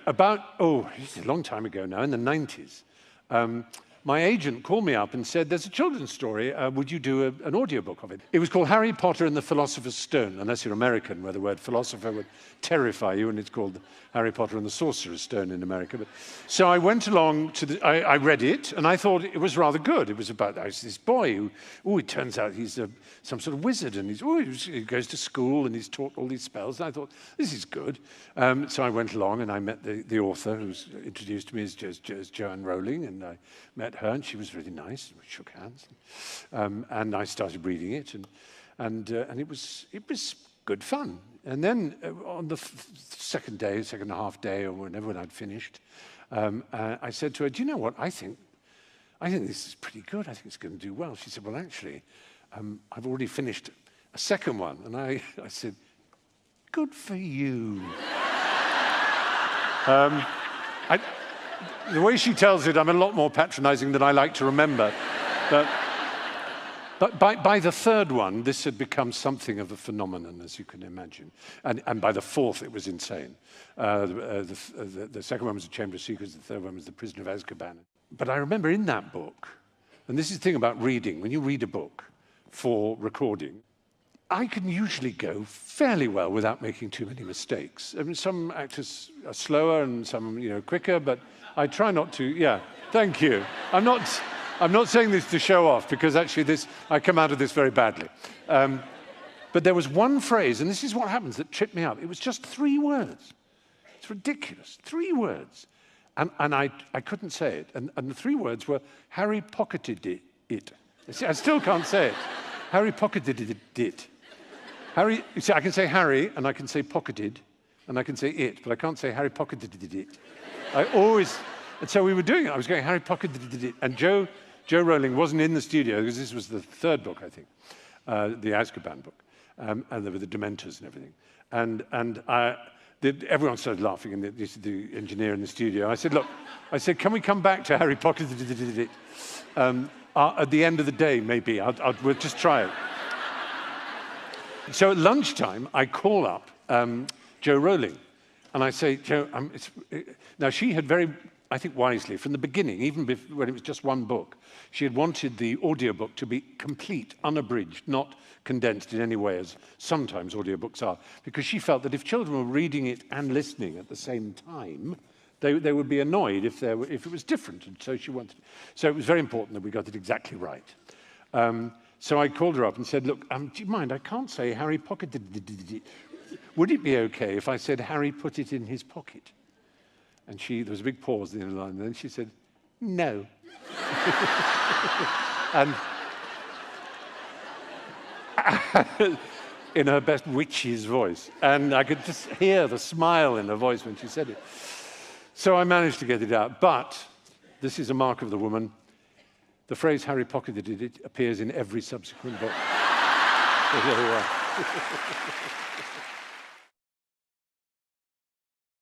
It's a long time ago now, in the 90s, my agent called me up and said, there's a children's story, would you do an audiobook of it? It was called Harry Potter and the Philosopher's Stone, unless you're American, where the word philosopher would terrify you, and it's called Harry Potter and the Sorcerer's Stone in America. So I went along to I read it, and I thought it was rather good. It was about this boy who, it turns out he's some sort of wizard, and he goes to school, and he's taught all these spells, and I thought, this is good. So I went along, and I met the author, who's introduced to me as JK Rowling, and I met her, and she was really nice. We shook hands, and I started reading it, and it was good fun. And then on the second and a half day, or whenever when I'd finished, I said to her, "Do you know what? I think this is pretty good. I think it's going to do well." She said, "Well, actually, I've already finished a second one," and I said, "Good for you." The way she tells it, I'm a lot more patronizing than I like to remember. But by the third one, this had become something of a phenomenon, as you can imagine. And by the fourth, it was insane. The second one was The Chamber of Secrets, the third one was The Prisoner of Azkaban. But I remember in that book, and this is the thing about reading, when you read a book for recording, I can usually go fairly well without making too many mistakes. I mean, some actors are slower and some, quicker, but I try not to. Yeah, thank you. I'm not saying this to show off, because actually I come out of this very badly. But there was one phrase, and this is what happens, that tripped me up. It was just 3 words. It's ridiculous, 3 words. And I couldn't say it. And the 3 words were, Harry pocketed it. See, I still can't say it. Harry pocketed it. Harry, you see, I can say Harry, and I can say pocketed, and I can say it, but I can't say Harry pocketed it. And so we were doing it. I was going, Harry pocketed it. And JK Rowling wasn't in the studio, because this was the 3rd book, I think, the Azkaban book. And there were the Dementors and everything. And everyone started laughing, and the engineer in the studio. I said, look, can we come back to Harry pocketed it? At the end of the day, maybe. We'll just try it. So at lunchtime, I call up JK Rowling, and I say, Jo, now she had I think wisely, from the beginning, even when it was just 1 book, she had wanted the audiobook to be complete, unabridged, not condensed in any way, as sometimes audiobooks are, because she felt that if children were reading it and listening at the same time, they would be annoyed if it was different, and so she wanted. So it was very important that we got it exactly right. So I called her up and said, look, do you mind, I can't say Harry pocketed it. Would it be okay if I said Harry put it in his pocket? And there was a big pause at the end of the line, and then she said, no. And in her best witch's voice. And I could just hear the smile in her voice when she said it. So I managed to get it out. But this is a mark of the woman. The phrase Harry pocketed it appears in every subsequent book. So there we are.